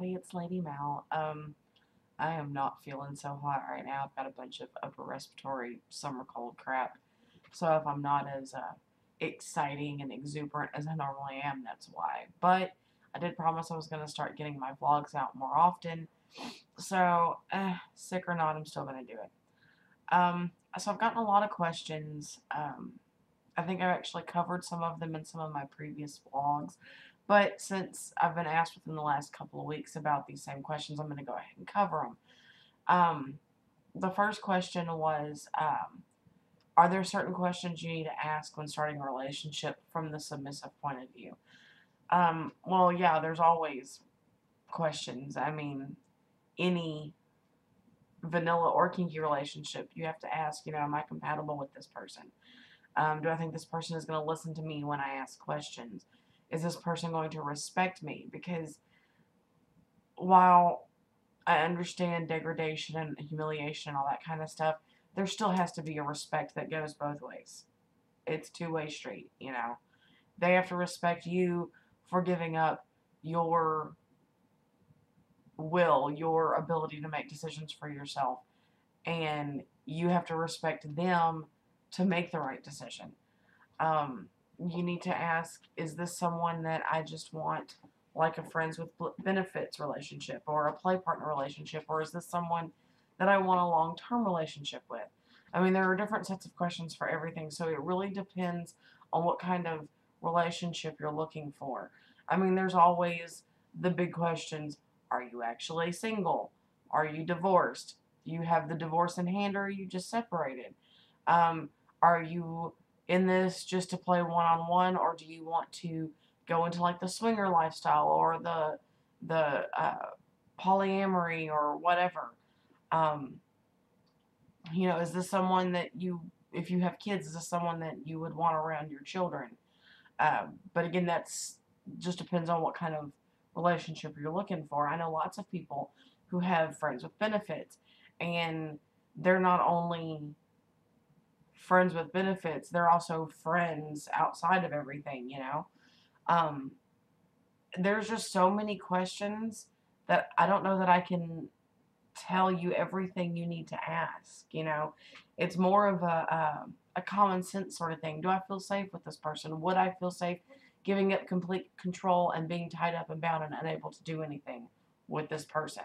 everybody, it's Lady Mal. I am not feeling so hot right now. I've got a bunch of upper respiratory summer cold crap. So if I'm not as exciting and exuberant as I normally am, that's why. But I did promise I was going to start getting my vlogs out more often. So, sick or not, I'm still going to do it. So I've gotten a lot of questions. I think I've actually covered some of them in some of my previous vlogs. But since I've been asked within the last couple of weeks about these same questions, I'm going to go ahead and cover them. The first question was, are there certain questions you need to ask when starting a relationship from the submissive point of view? Well, yeah, there's always questions. I mean, any vanilla or kinky relationship, you have to ask, am I compatible with this person? Do I think this person is going to listen to me when I ask questions? Is this person going to respect me? Because while I understand degradation and humiliation and all that kind of stuff, there still has to be a respect that goes both ways. It's two-way street, They have to respect you for giving up your will, your ability to make decisions for yourself. And you have to respect them to make the right decision. You need to ask, is this someone that I just want like a friends with benefits relationship or a play partner relationship, or is this someone that I want a long-term relationship with? I mean, there are different sets of questions for everything, so it really depends on what kind of relationship you're looking for. I mean, there's always the big questions. Are you actually single? Are you divorced? Do you have the divorce in hand, or are you just separated? Are you in this just to play one-on-one, or do you want to go into like the swinger lifestyle or the polyamory or whatever? Is this someone that if you have kids, is this someone that you would want around your children? But again, that's just depends on what kind of relationship you're looking for. I know lots of people who have friends with benefits, and they're not only friends with benefits, they're also friends outside of everything, There's just so many questions that I don't know that I can tell you everything you need to ask, It's more of a common sense sort of thing. Do I feel safe with this person? Would I feel safe giving up complete control and being tied up and bound and unable to do anything with this person?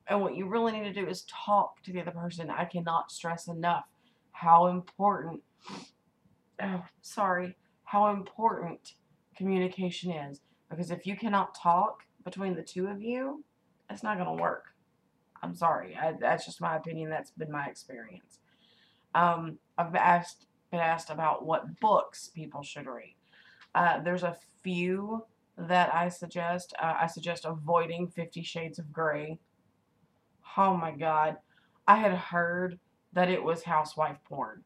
And what you really need to do is talk to the other person. I cannot stress enough how important, how important communication is. Because if you cannot talk between the two of you, it's not going to work. I'm sorry. That's just my opinion. That's been my experience. I've been asked about what books people should read. There's a few that I suggest. I suggest avoiding 50 Shades of Grey. Oh my God. I had heard that it was housewife porn.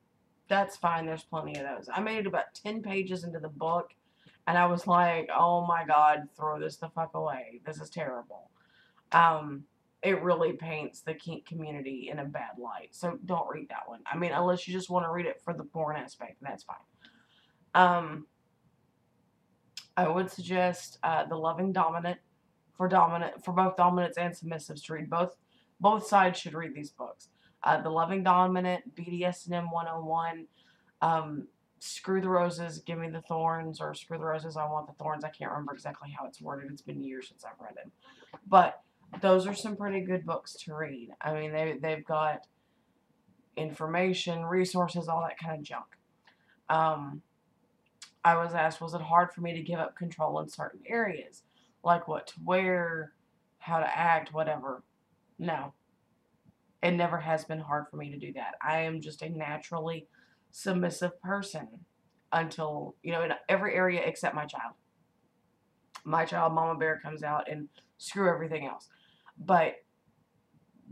That's fine. There's plenty of those. I made it about 10 pages into the book, and I was like, oh my God, throw this the fuck away. This is terrible. It really paints the kink community in a bad light. So don't read that one. I mean, unless you just want to read it for the porn aspect, that's fine. I would suggest The Loving Dominant for both dominants and submissives to read. Both sides should read these books. The Loving Dominant, BDSM 101, Screw the Roses, Give Me the Thorns, or Screw the Roses, I Want the Thorns. I can't remember exactly how it's worded. It's been years since I've read it. But those are some pretty good books to read. I mean, they've got information, resources, all that kind of junk. I was asked, was it hard for me to give up control in certain areas? Like what to wear, how to act, whatever. No. It never has been hard for me to do that. I am just a naturally submissive person until, in every area except my child. My child, Mama Bear, comes out and screw everything else. But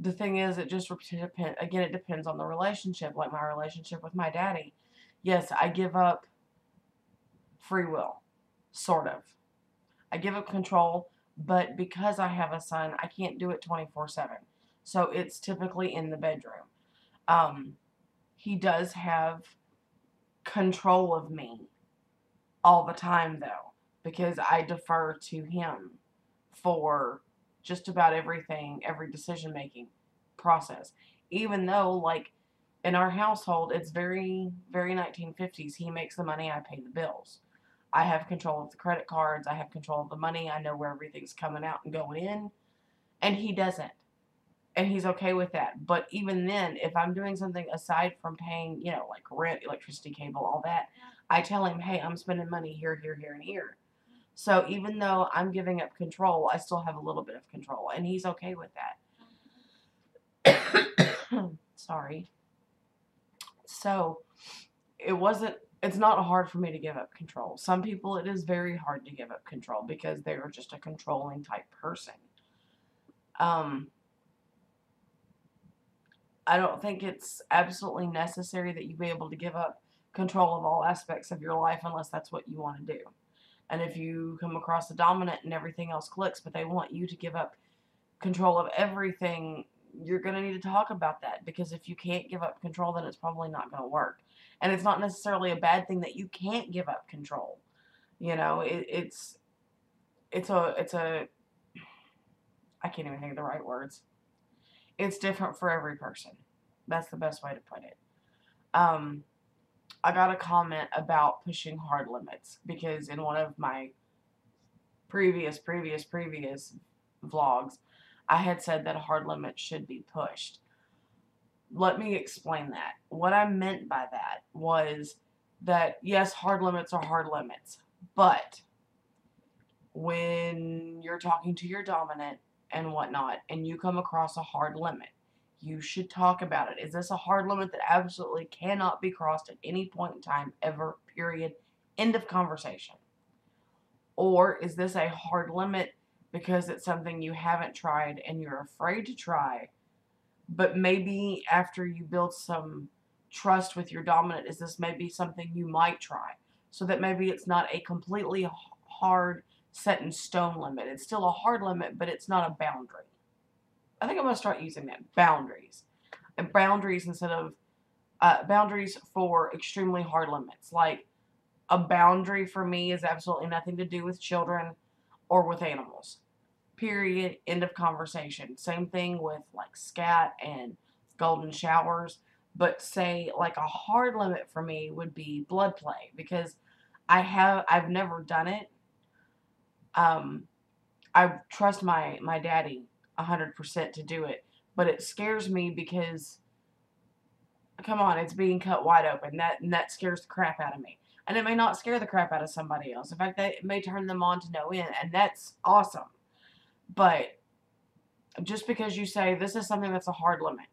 the thing is, it just depends. Again, it depends on the relationship. Like my relationship with my daddy. Yes, I give up free will. Sort of. I give up control, but because I have a son, I can't do it 24/7. So it's typically in the bedroom. He does have control of me all the time, though. because I defer to him for just about everything, every decision making process. Even though, like, in our household, it's very, very 1950s. He makes the money, I pay the bills. I have control of the credit cards, I have control of the money, I know where everything's coming out and going in, and he doesn't. And he's okay with that. But even then, if I'm doing something aside from paying, like rent, electricity, cable, all that, I tell him, hey, I'm spending money here, here, here, and here. So even though I'm giving up control, I still have a little bit of control, and he's okay with that. Sorry. So it's not hard for me to give up control. Some people, it is very hard to give up control because they're just a controlling type person. I don't think it's absolutely necessary that you be able to give up control of all aspects of your life unless that's what you want to do. And if you come across a dominant and everything else clicks, but they want you to give up control of everything, you're going to need to talk about that, because if you can't give up control, then it's probably not going to work. And it's not necessarily a bad thing that you can't give up control. It's a I can't even think of the right words. It's different for every person. That's the best way to put it. I got a comment about pushing hard limits because in one of my previous vlogs, I had said that a hard limit should be pushed. Let me explain that. What I meant by that was that, yes, hard limits are hard limits, but when you're talking to your dominant and whatnot, and you come across a hard limit, you should talk about it. Is this a hard limit that absolutely cannot be crossed at any point in time, ever, period, end of conversation? Or is this a hard limit because it's something you haven't tried and you're afraid to try, but maybe after you build some trust with your dominant, is this maybe something you might try? So that maybe it's not a completely hard, set in stone limit. It's still a hard limit, but it's not a boundary. I think I'm going to start using that. Boundaries. And boundaries instead of boundaries for extremely hard limits. Like, a boundary for me is absolutely nothing to do with children or with animals. Period. End of conversation. Same thing with like scat and golden showers. But say like a hard limit for me would be blood play, because I've never done it. I trust my daddy 100% to do it, but it scares me because, come on, it's being cut wide open. That scares the crap out of me. And it may not scare the crap out of somebody else. In fact, it may turn them on to no end, and that's awesome. But just because you say this is something that's a hard limit,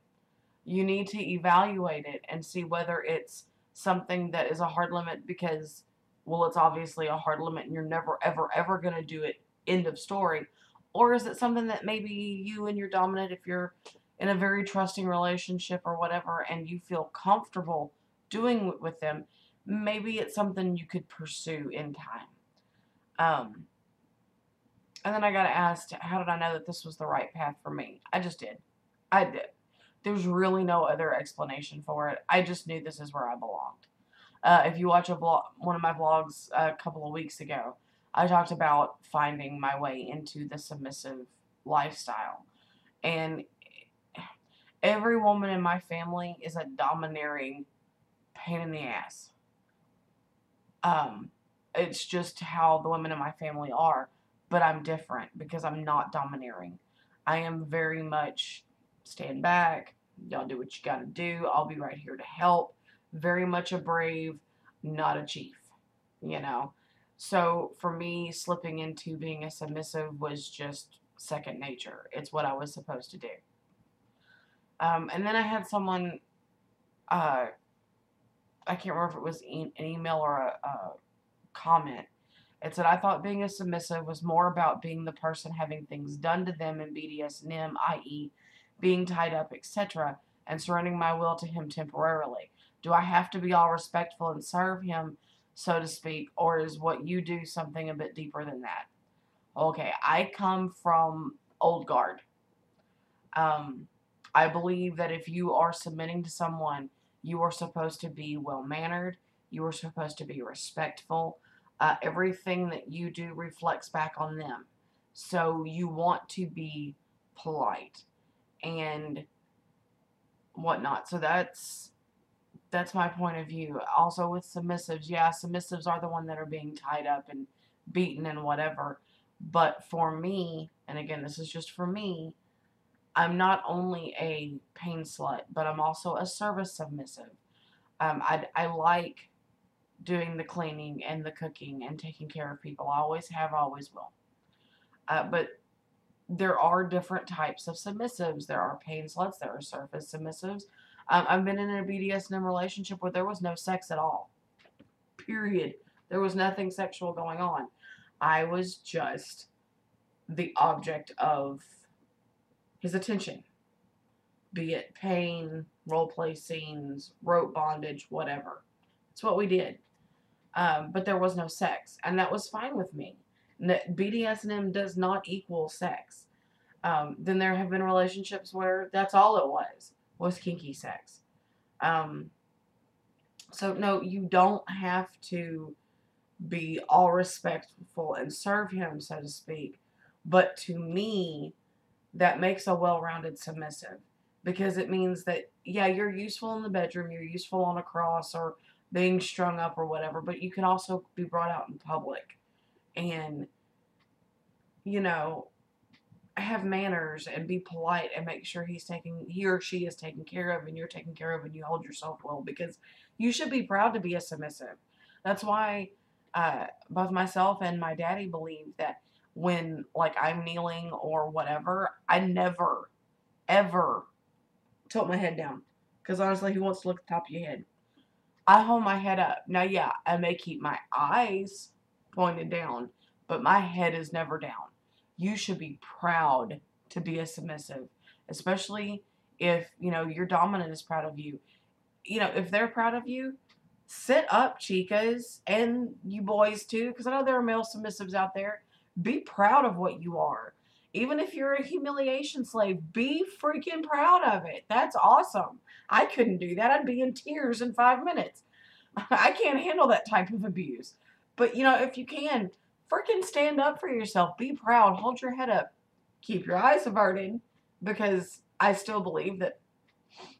you need to evaluate it and see whether it's something that is a hard limit because, well, it's obviously a hard limit and you're never, ever, ever going to do it, end of story. Or is it something that maybe you and your dominant, if you're in a very trusting relationship or whatever, and you feel comfortable doing with them, maybe it's something you could pursue in time. And then I got asked, how did I know that this was the right path for me? I just did. I did. There's really no other explanation for it. I just knew this is where I belonged. If you watch one of my vlogs a couple of weeks ago, I talked about finding my way into the submissive lifestyle. And every woman in my family is a domineering pain in the ass. It's just how the women in my family are, but I'm different because I'm not domineering. I am very much stand back, y'all do what you gotta do, I'll be right here to help. Very much a brave, not a chief, So for me, slipping into being a submissive was just second nature. It's what I was supposed to do. And then I had someone, I can't remember if it was an email or a comment. It said, I thought being a submissive was more about being the person having things done to them in BDSM, i.e. being tied up, etc., and surrendering my will to him temporarily. Do I have to be all respectful and serve him, so to speak, or is what you do something a bit deeper than that? Okay, I come from old guard. I believe that if you are submitting to someone, you are supposed to be well-mannered, you are supposed to be respectful. Everything that you do reflects back on them. So you want to be polite and whatnot. So that's my point of view. Also with submissives, yeah, submissives are the one that are being tied up and beaten and whatever. But for me, and again, this is just for me, I'm not only a pain slut, but I'm also a service submissive. I like doing the cleaning and the cooking and taking care of people. I always have, always will. But there are different types of submissives. There are pain sluts. There are service submissives. I've been in a BDSM relationship where there was no sex at all. Period. There was nothing sexual going on. I was just the object of his attention. Be it pain, role play scenes, rope bondage, whatever. It's what we did. But there was no sex. And that was fine with me. BDSM does not equal sex. Then there have been relationships where that's all it was kinky sex. So no, you don't have to be all respectful and serve him, so to speak. But to me, that makes a well-rounded submissive. Because it means that, yeah, you're useful in the bedroom, you're useful on a cross or being strung up or whatever, but you can also be brought out in public and, you know, have manners and be polite and make sure he or she is taken care of and you're taken care of and you hold yourself well, because you should be proud to be a submissive. That's why both myself and my daddy believe that when, like, I'm kneeling or whatever, I never, ever tilt my head down. Because honestly, who wants to look at the top of your head? I hold my head up. Now, yeah, I may keep my eyes pointed down, but my head is never down. You should be proud to be a submissive, especially if, you know, your dominant is proud of you. You know, if they're proud of you, sit up, chicas, and you boys too, because I know there are male submissives out there. Be proud of what you are. Even if you're a humiliation slave, be freaking proud of it. That's awesome. I couldn't do that. I'd be in tears in 5 minutes. I can't handle that type of abuse. But, you know, if you can, freaking stand up for yourself. Be proud. Hold your head up. Keep your eyes averted, because I still believe that,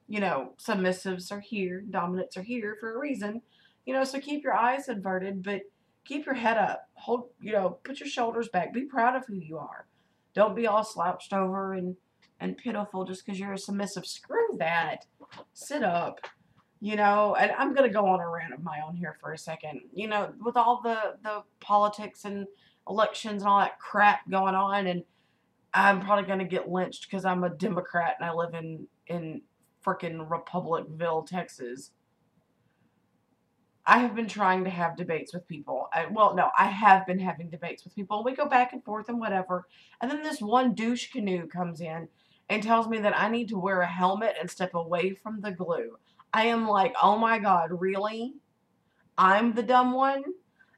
you know, submissives are here, dominants are here for a reason. You know, so keep your eyes averted, but keep your head up. Hold, you know, put your shoulders back. Be proud of who you are. Don't be all slouched over and pitiful just because you're a submissive. Screw that. Sit up. You know, and I'm going to go on a rant of my own here for a second. You know, with all the politics and elections and all that crap going on, and I'm probably going to get lynched because I'm a Democrat and I live in frickin' Republicville, Texas. I have been trying to have debates with people. I have been having debates with people. We go back and forth and whatever. And then this one douche canoe comes in and tells me that I need to wear a helmet and step away from the glue. I am like, oh my God, really? I'm the dumb one?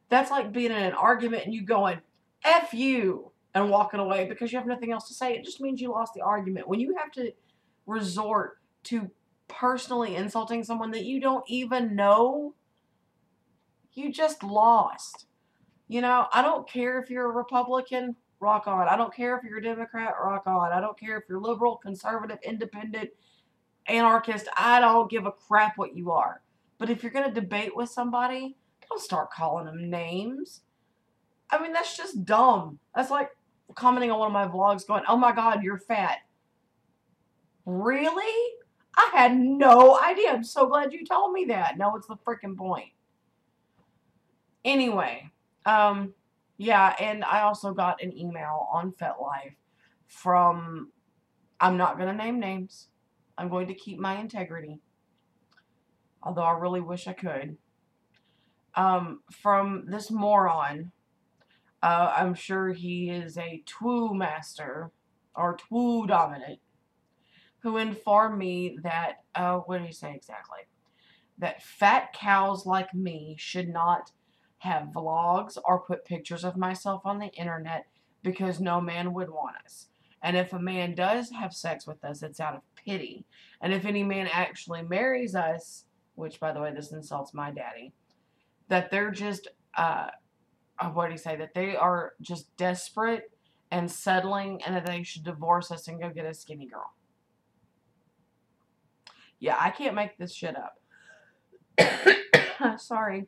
That's like being in an argument and you going, F you, and walking away because you have nothing else to say. It just means you lost the argument. When you have to resort to personally insulting someone that you don't even know, you just lost. You know, I don't care if you're a Republican, rock on. I don't care if you're a Democrat, rock on. I don't care if you're liberal, conservative, independent, anarchist. I don't give a crap what you are. But if you're going to debate with somebody, don't start calling them names. I mean, that's just dumb. That's like commenting on one of my vlogs going, oh my God, you're fat. Really? I had no idea. I'm so glad you told me that. No, it's the freaking point. Anyway, yeah, and I also got an email on FetLife from, I'm not going to name names. I'm going to keep my integrity, although I really wish I could. From this moron, I'm sure he is a TWO master, or TWO dominant, who informed me that, what did he say exactly? That fat cows like me should not have vlogs or put pictures of myself on the internet because no man would want us. And if a man does have sex with us, it's out of pity. And if any man actually marries us, which, by the way, this insults my daddy, that they're just what do you say, that they are just desperate and settling, and that they should divorce us and go get a skinny girl. Yeah, I can't make this shit up. Sorry.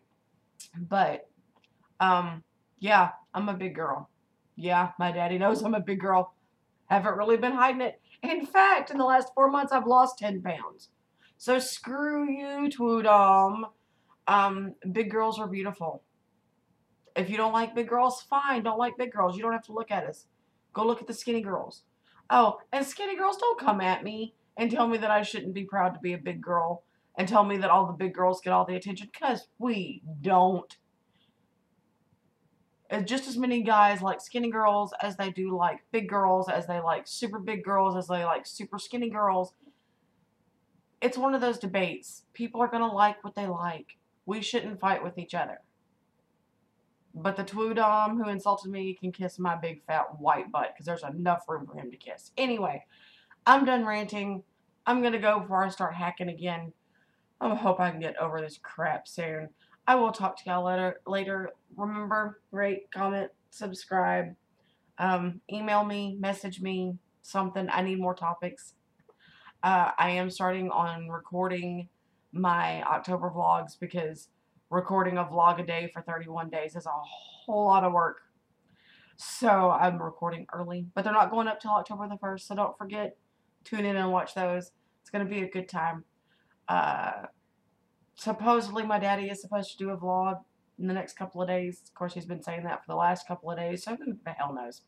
But, yeah, I'm a big girl. Yeah, my daddy knows I'm a big girl. Haven't really been hiding it. In fact, in the last 4 months, I've lost 10 pounds. So screw you, Tweedom. Big girls are beautiful. If you don't like big girls, fine. Don't like big girls. You don't have to look at us. Go look at the skinny girls. Oh, and skinny girls, don't come at me and tell me that I shouldn't be proud to be a big girl and tell me that all the big girls get all the attention, because we don't. Just as many guys like skinny girls as they do like big girls, as they like super big girls, as they like super skinny girls. It's one of those debates. People are going to like what they like. We shouldn't fight with each other. But the Tweedom who insulted me can kiss my big fat white butt, because there's enough room for him to kiss. Anyway, I'm done ranting. I'm going to go before I start hacking again. I hope I can get over this crap soon. I will talk to y'all later. Remember, rate, comment, subscribe. Email me, message me, something. I need more topics. I am starting on recording my October vlogs, because recording a vlog a day for 31 days is a whole lot of work. So I'm recording early, but they're not going up till October the 1st, so don't forget, tune in and watch those. It's going to be a good time. Supposedly my daddy is supposed to do a vlog in the next couple of days. Of course, he's been saying that for the last couple of days, so who the hell knows.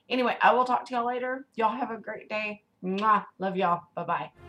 Anyway, I will talk to y'all later. Y'all have a great day. Mwah. Love y'all. Bye-bye.